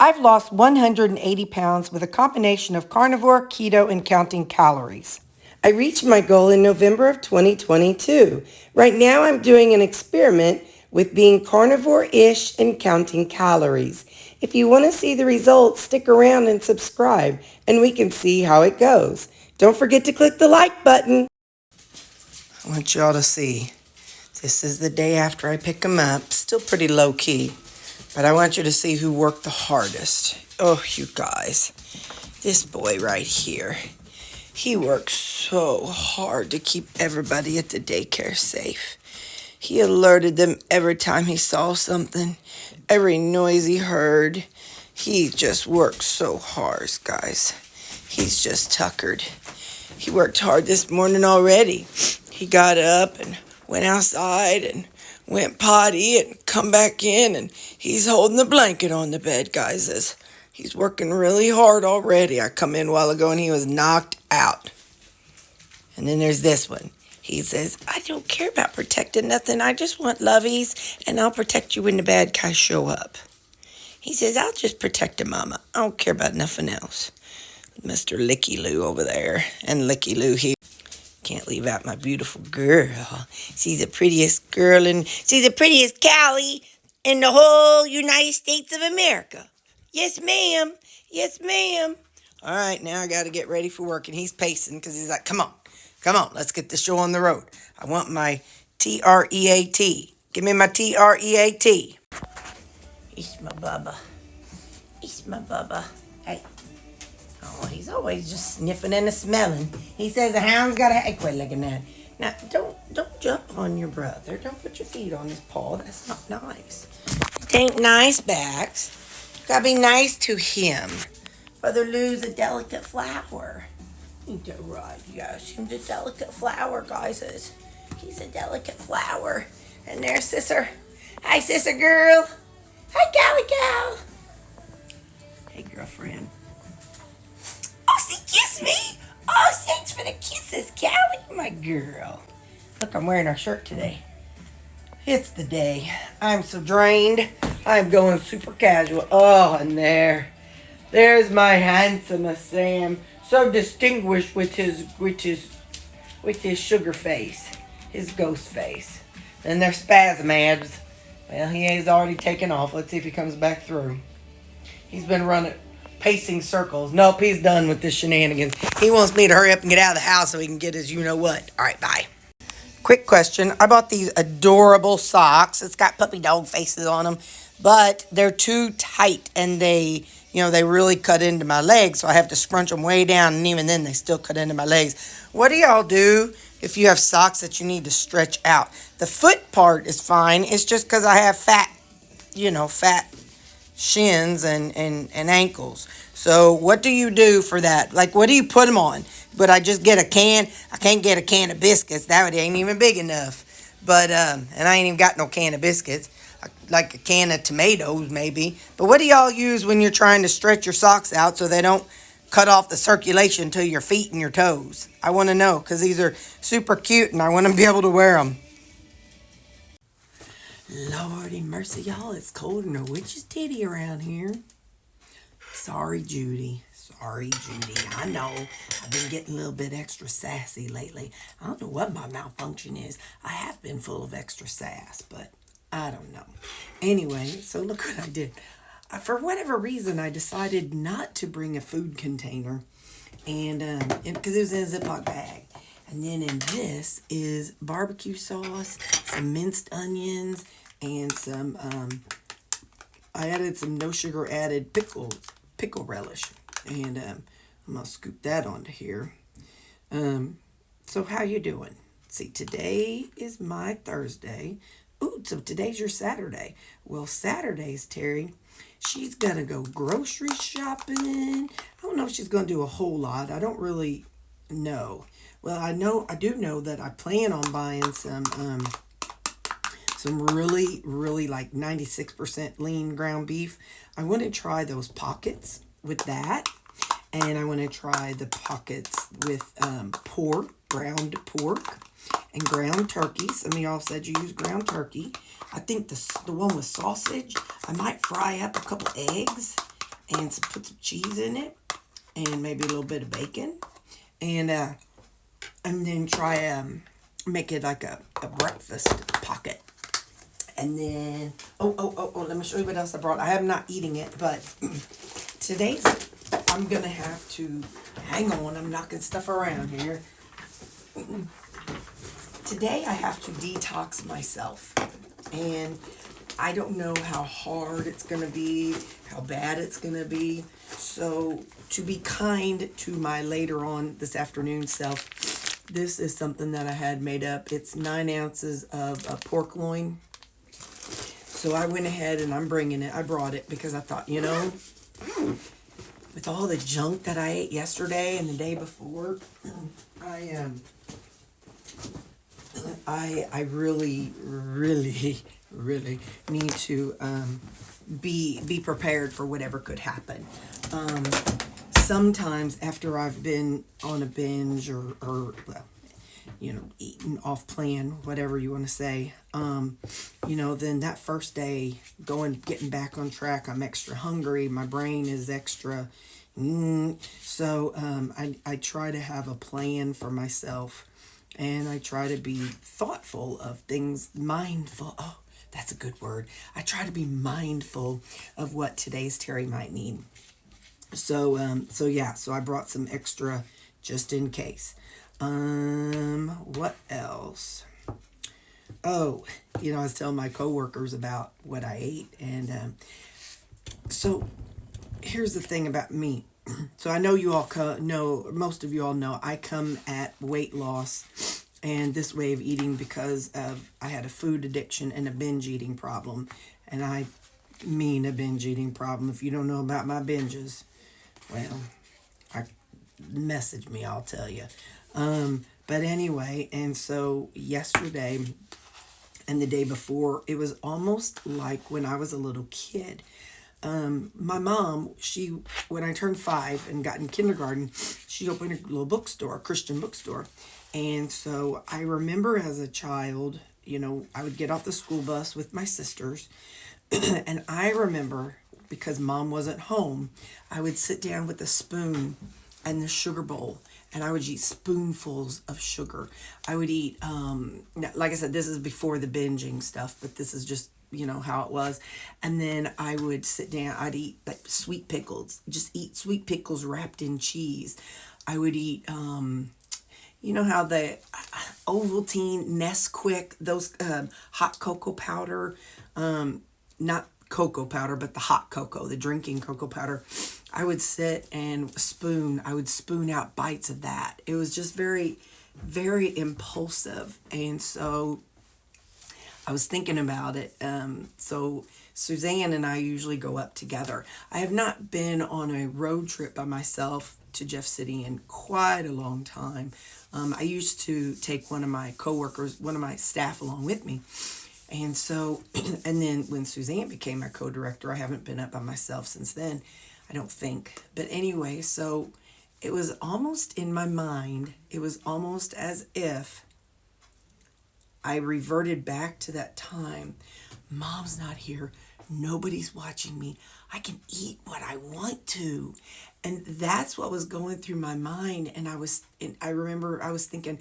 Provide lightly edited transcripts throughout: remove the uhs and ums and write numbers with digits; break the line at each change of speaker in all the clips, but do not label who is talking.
I've lost 180 pounds with a combination of carnivore, keto, and counting calories. I reached my goal in November of 2022. Right now I'm doing an experiment with being carnivore-ish and counting calories. If you want to see the results, stick around and subscribe, and we can see how it goes. Don't forget to click the like button. I want y'all to see. This is the day after I pick them up. Still pretty low-key. But I want you to see who worked the hardest. Oh, you guys. This boy right here. He works so hard to keep everybody at the daycare safe. He alerted them every time he saw something, every noise he heard. He just works so hard, guys. He's just tuckered. He worked hard this morning already. He got up and went outside and went potty and come back in, and he's holding the blanket on the bed, guys. He's working really hard already. I come in a while ago and he was knocked out. And then there's this one. He says, I don't care about protecting nothing. I just want lovies, and I'll protect you when the bad guys show up. He says, I'll just protect the mama. I don't care about nothing else. Mr. Licky Loo over there, and Licky Loo here. Can't leave out my beautiful girl. She's the prettiest girl, and she's the prettiest Callie in the whole United States of America. Yes, ma'am. Yes, ma'am. All right, now I got to get ready for work, and he's pacing because he's like, come on, let's get the show on the road. I want my T-R-E-A-T. Give me my T-R-E-A-T. It's my bubba. It's my bubba. Hey. Oh, he's always just sniffing and smelling. He says a hound's got a quit looking at. Now, don't jump on your brother. Don't put your feet on his paw. That's not nice. It ain't nice, Bax. Gotta be nice to him. Brother Lou's a delicate flower. Ain't that right? Yes, he's a delicate flower, guys. He's a delicate flower. And there's Sister. Hi, Sister girl. Hi, Callie Cow. Hey, girlfriend. Oh, she kissed me. Oh, thanks for the kisses, Callie, my girl. Look, I'm wearing our shirt today. It's the day. I'm so drained. I'm going super casual. Oh, and there's my handsome Sam. So distinguished with his sugar face, his ghost face. Then there's Spasm Abs. Well, he is already taken off. Let's see if he comes back through. He's been pacing circles. Nope, he's done with this shenanigans. He wants me to hurry up and get out of the house so he can get his you-know-what. All right, bye. Quick question. I bought these adorable socks. It's got puppy dog faces on them, but they're too tight, and they really cut into my legs, so I have to scrunch them way down, and even then they still cut into my legs. What do y'all do if you have socks that you need to stretch out? The foot part is fine. It's just because I have fat shins and ankles. So what do you do for that? Like, what do you put them on? But I just get a can. I can't get a can of biscuits. That ain't even big enough. But, and I ain't even got no can of biscuits. Like a can of tomatoes, maybe. But what do y'all use when you're trying to stretch your socks out so they don't cut off the circulation to your feet and your toes? I want to know, because these are super cute, and I want to be able to wear them. Lordy mercy, y'all. It's cold in a witch's titty around here. Sorry, Judy. I know. I've been getting a little bit extra sassy lately. I don't know what my malfunction is. I have been full of extra sass, but I don't know. Anyway, so look what I did. For whatever reason, I decided not to bring a food container, and because it was in a Ziploc bag. And then in this is barbecue sauce, some minced onions, and some, I added some no sugar added pickle relish. And I'm going to scoop that onto here. So how you doing? See, today is my Thursday. Ooh, so today's your Saturday. Well, Saturday's Terri. She's going to go grocery shopping. I don't know if she's going to do a whole lot. I don't really know. Well, I do know that I plan on buying some really, really like 96% lean ground beef. I want to try those pockets with that. And I want to try the pockets with ground pork, and ground turkey. Some of y'all said you use ground turkey. I think the one with sausage, I might fry up a couple eggs and put some cheese in it, and maybe a little bit of bacon, and then try make it like a breakfast pocket. And then let me show you what else I brought. I am not eating it, but today's I'm gonna have to hang on. I'm knocking stuff around here. Today I have to detox myself, and I don't know how hard it's gonna be, how bad it's gonna be. So to be kind to my later on this afternoon self, this is something that I had made up. It's 9 ounces of pork loin. So I went ahead and I'm bringing it. I brought it because I thought, with all the junk that I ate yesterday and the day before, I really, really, really need to be prepared for whatever could happen. Sometimes after I've been on a binge or well, eating off plan, whatever you want to say, then that first day, getting back on track, I'm extra hungry. My brain is extra. So I try to have a plan for myself, and I try to be thoughtful of things, mindful. Oh, that's a good word. I try to be mindful of what today's Terri might need. So I brought some extra just in case. What else? Oh, I was telling my coworkers about what I ate, and so here's the thing about me. So I know you all know, most of you all know, I come at weight loss and this way of eating because I had a food addiction and a binge eating problem, and I mean a binge eating problem. If you don't know about my binges, well, message me, I'll tell you. But anyway, and so yesterday and the day before, it was almost like when I was a little kid. My mom, when I turned 5 and got in kindergarten, she opened a little bookstore, a Christian bookstore. And so I remember as a child, I would get off the school bus with my sisters. And I remember, because Mom wasn't home, I would sit down with a spoon and the sugar bowl, and I would eat spoonfuls of sugar. I would eat, like I said, this is before the binging stuff, but this is just, how it was. And then I would sit down, I'd eat like sweet pickles, just eat sweet pickles wrapped in cheese. I would eat, how the Ovaltine, Nesquik, those hot cocoa powder, not cocoa powder, but the hot cocoa, the drinking cocoa powder. I would sit and I would spoon out bites of that. It was just very, very impulsive. And so I was thinking about it. So Suzanne and I usually go up together. I have not been on a road trip by myself to Jeff City in quite a long time. I used to take one of my staff along with me. And so, and then when Suzanne became my co-director, I haven't been up by myself since then, I don't think. But anyway, so it was almost in my mind, it was almost as if I reverted back to that time. Mom's not here. Nobody's watching me. I can eat what I want to. And that's what was going through my mind. And I remember I was thinking,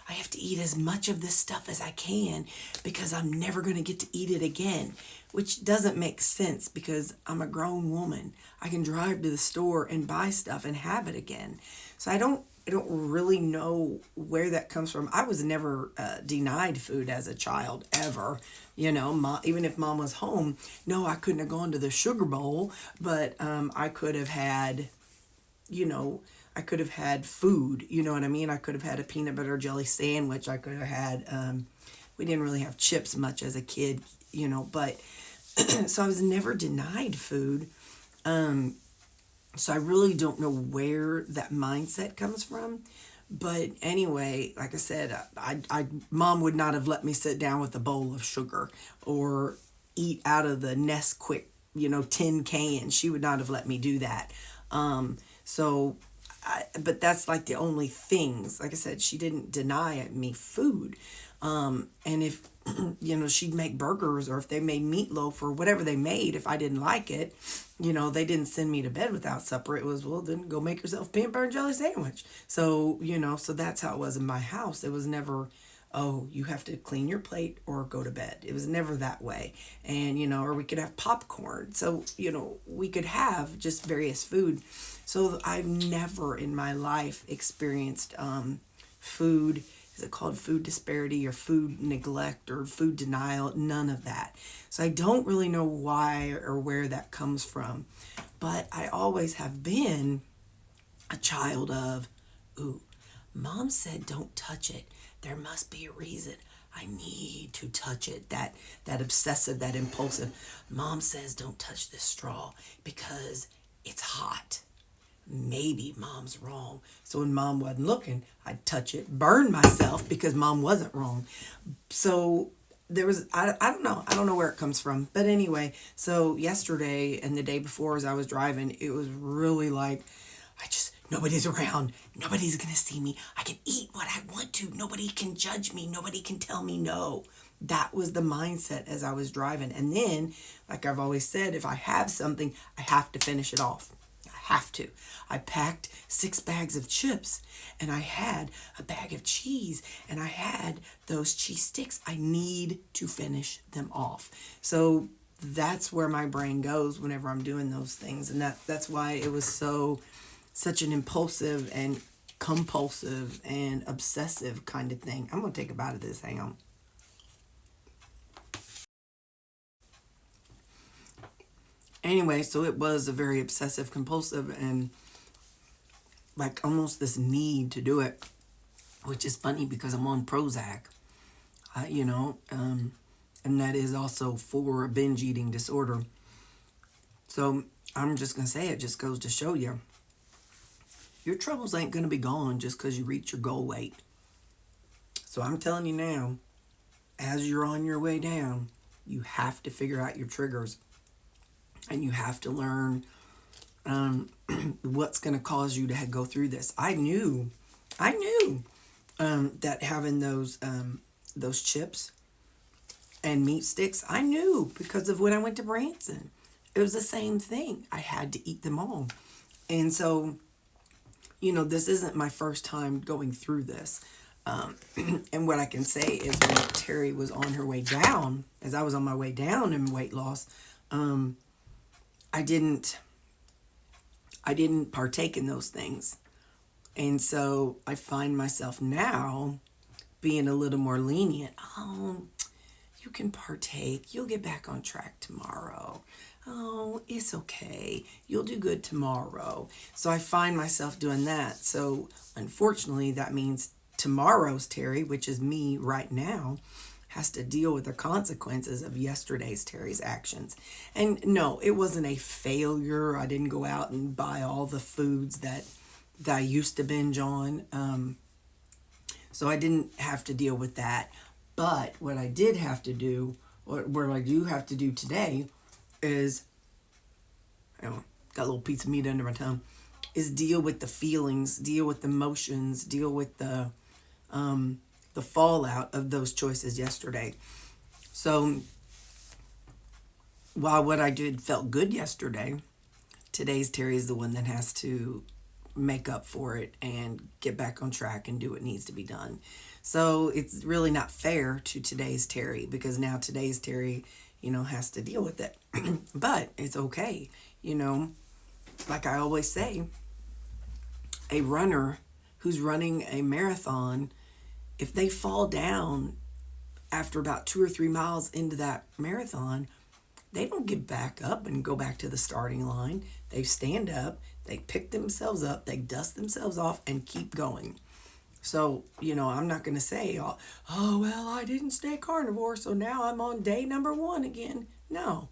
I have to eat as much of this stuff as I can because I'm never going to get to eat it again, which doesn't make sense because I'm a grown woman. I can drive to the store and buy stuff and have it again. So I don't really know where that comes from. I was never denied food as a child, ever. Even if Mom was home, no, I couldn't have gone to the sugar bowl, but I could have had, I could have had food, you know what I mean? I could have had a peanut butter jelly sandwich. I could have had, we didn't really have chips much as a kid, but so I was never denied food. So I really don't know where that mindset comes from. But anyway, like I said, Mom would not have let me sit down with a bowl of sugar or eat out of the Nesquik, tin can. She would not have let me do that. But that's like the only things. Like I said, she didn't deny me food. And if she'd make burgers, or if they made meatloaf or whatever they made, if I didn't like it, they didn't send me to bed without supper. It was, well, then go make yourself a peanut butter and jelly sandwich. So, so that's how it was in my house. It was never, oh, you have to clean your plate or go to bed. It was never that way. And, or we could have popcorn. So, we could have just various food. So I've never in my life experienced food, is it called food disparity or food neglect or food denial? None of that. So I don't really know why or where that comes from. But I always have been a child of, ooh, mom said don't touch it. There must be a reason. I need to touch it. That obsessive, that impulsive. Mom says don't touch this straw because it's hot. Maybe mom's wrong. So when mom wasn't looking, I'd touch it, burn myself because mom wasn't wrong. So there was, I don't know where it comes from. But anyway, so yesterday and the day before as I was driving, it was really like, nobody's around. Nobody's going to see me. I can eat what I want to. Nobody can judge me. Nobody can tell me no. That was the mindset as I was driving. And then, like I've always said, if I have something, I have to finish it off. Have to. I packed 6 bags of chips, and I had a bag of cheese, and I had those cheese sticks. I need to finish them off. So that's where my brain goes whenever I'm doing those things, and that's why it was such an impulsive and compulsive and obsessive kind of thing. I'm gonna take a bite of this. Hang on. Anyway, so it was a very obsessive compulsive and like almost this need to do it, which is funny because I'm on Prozac, and that is also for a binge eating disorder. So I'm just going to say, it just goes to show you, your troubles ain't going to be gone just because you reach your goal weight. So I'm telling you now, as you're on your way down, you have to figure out your triggers. And you have to learn what's going to cause you to go through this. I knew that having those chips and meat sticks, I knew because of when I went to Branson. It was the same thing. I had to eat them all. And so, this isn't my first time going through this. And what I can say is when Terri was on her way down, as I was on my way down in weight loss, I didn't partake in those things. And so I find myself now being a little more lenient. Oh, you can partake. You'll get back on track tomorrow. Oh, it's okay. You'll do good tomorrow. So I find myself doing that. So unfortunately, that means tomorrow's Terri, which is me right now, has to deal with the consequences of yesterday's Terri's actions. And no, it wasn't a failure. I didn't go out and buy all the foods that I used to binge on. So I didn't have to deal with that. But what I did have to do, what I do have to do today is, got a little piece of meat under my tongue, is deal with the feelings, deal with the emotions, deal with the fallout of those choices yesterday. So while what I did felt good yesterday, today's Terri is the one that has to make up for it and get back on track and do what needs to be done. So it's really not fair to today's Terri because now today's Terri, has to deal with it. But it's okay. Like I always say, a runner who's running a marathon, if they fall down after about 2 or 3 miles into that marathon, they don't get back up and go back to the starting line. They stand up, they pick themselves up, they dust themselves off and keep going. So, I'm not going to say, oh, well, I didn't stay carnivore, so now I'm on day number 1 again. No.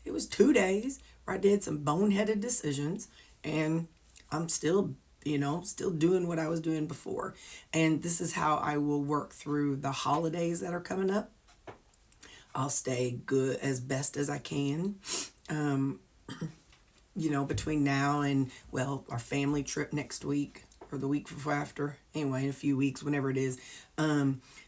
It was 2 days where I did some boneheaded decisions, and I'm still doing what I was doing before. And this is how I will work through the holidays that are coming up. I'll stay good as best as I can. Between now and, our family trip next week. or the week before after. Anyway, in a few weeks, whenever it is.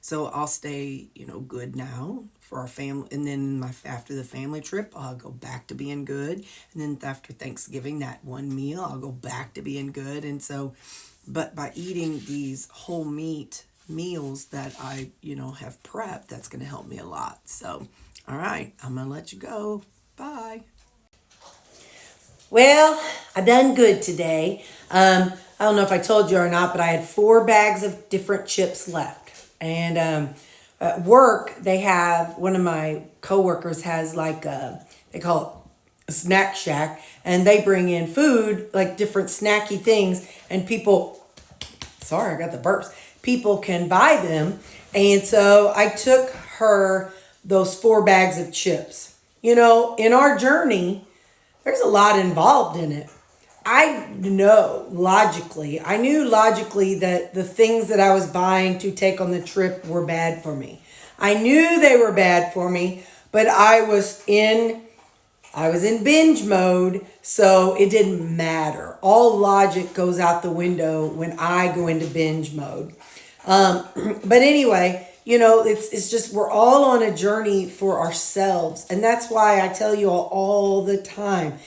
So I'll stay, good now for our family. And then after the family trip, I'll go back to being good. And then after Thanksgiving, that one meal, I'll go back to being good. And so, but by eating these whole meat meals that I, have prepped, that's going to help me a lot. So, all right, I'm going to let you go. Bye. Well, I done good today. I don't know if I told you or not, but I had 4 bags of different chips left. And at work, they have, one of my coworkers has like they call it a snack shack, and they bring in food, like different snacky things, and people, sorry, I got the burps, people can buy them. And so I took her those 4 bags of chips. In our journey, there's a lot involved in it. I knew logically that the things that I was buying to take on the trip were bad for me. I knew they were bad for me, but I was in binge mode, so it didn't matter. All logic goes out the window when I go into binge mode. But anyway, it's just, we're all on a journey for ourselves. And that's why I tell you all the time,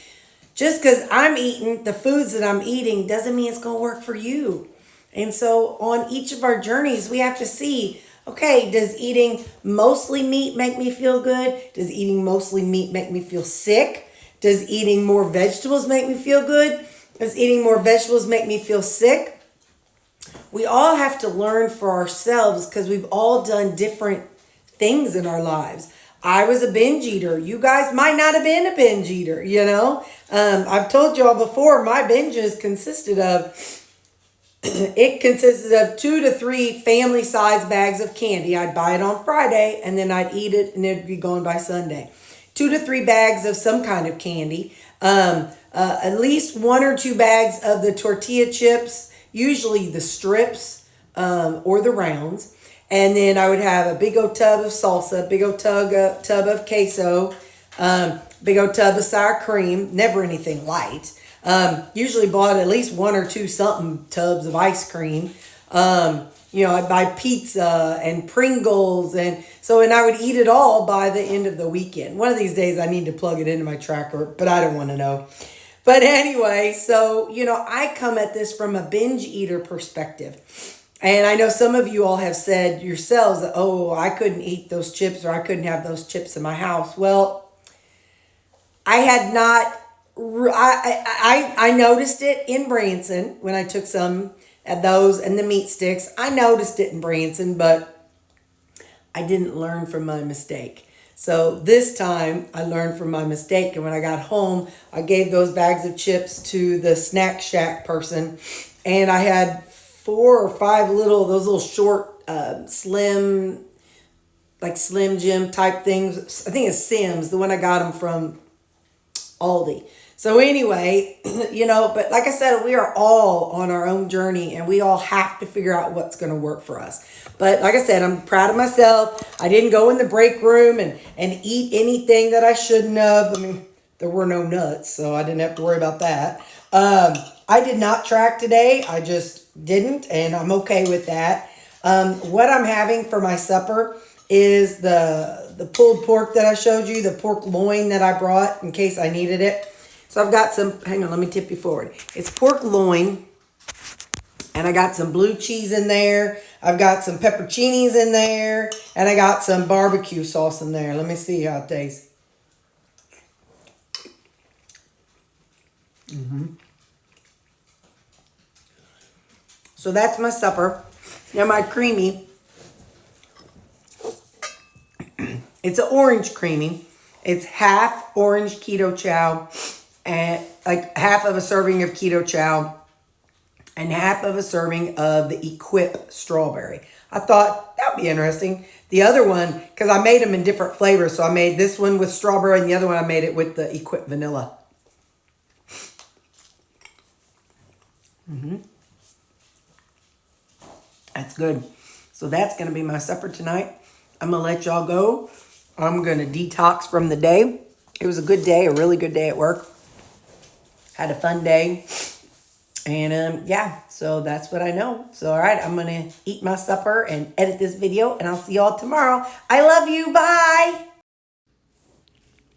just because I'm eating the foods that I'm eating doesn't mean it's going to work for you. And so on each of our journeys, we have to see, okay, does eating mostly meat make me feel good? Does eating mostly meat make me feel sick? Does eating more vegetables make me feel good? Does eating more vegetables make me feel sick? We all have to learn for ourselves because we've all done different things in our lives. I was a binge eater. You guys might not have been a binge eater, I've told you all before, my binges consisted of 2 to 3 family size bags of candy. I'd buy it on Friday and then I'd eat it and it'd be gone by Sunday. 2 to 3 bags of some kind of candy. At least 1 or 2 bags of the tortilla chips, usually the strips or the rounds. And then I would have a big old tub of salsa, big old tub of queso, big old tub of sour cream, never anything light. Usually bought at least 1 or 2 something tubs of ice cream. I'd buy pizza and Pringles. And I would eat it all by the end of the weekend. One of these days I need to plug it into my tracker, but I don't want to know. But anyway, so, I come at this from a binge eater perspective. And I know some of you all have said yourselves that, oh, I couldn't eat those chips or I couldn't have those chips in my house. Well, I had not, I noticed it in Branson when I took some of those and the meat sticks. I noticed it in Branson, but I didn't learn from my mistake. So this time I learned from my mistake. And when I got home, I gave those bags of chips to the snack shack person. And I had 4 or 5 those little short, Slim Jim type things. I think it's Sim's, the one I got them from Aldi. So anyway, but like I said, we are all on our own journey and we all have to figure out what's going to work for us. But like I said, I'm proud of myself. I didn't go in the break room and eat anything that I shouldn't have. I mean, there were no nuts, so I didn't have to worry about that. I did not track today. I just didn't, and I'm okay with that. What I'm having for my supper is the pulled pork that I showed you, the pork loin that I brought in case I needed it. So I've got some, hang on, let me tip you forward. It's pork loin, and I got some blue cheese in there. I've got some pepperoncinis in there, and I got some barbecue sauce in there. Let me see how it tastes. So that's my supper. Now my creamy. It's an orange creamy. It's half orange keto chow and like half of a serving of keto chow and half of a serving of the Equip strawberry. I thought that'd be interesting. The other one, because I made them in different flavors. So I made this one with strawberry and the other one I made it with the Equip vanilla. That's good. So that's going to be my supper tonight. I'm going to let y'all go. I'm going to detox from the day. It was a good day, a really good day at work. Had a fun day. And yeah, so that's what I know. So all right, I'm gonna eat my supper and edit this video, and I'll see y'all tomorrow. I love you. Bye.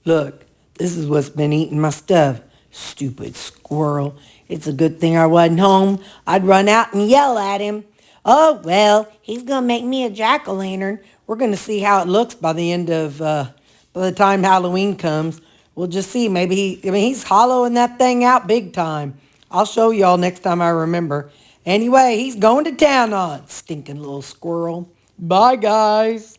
Look, this is what's been eating my stuff. Stupid squirrel. It's a good thing I wasn't home. I'd run out and yell at him. Oh, well, he's going to make me a jack-o'-lantern. We're going to see how it looks by the end of, by the time Halloween comes. We'll just see. Maybe he's hollowing that thing out big time. I'll show y'all next time I remember. Anyway, he's going to town on. Stinking little squirrel. Bye, guys.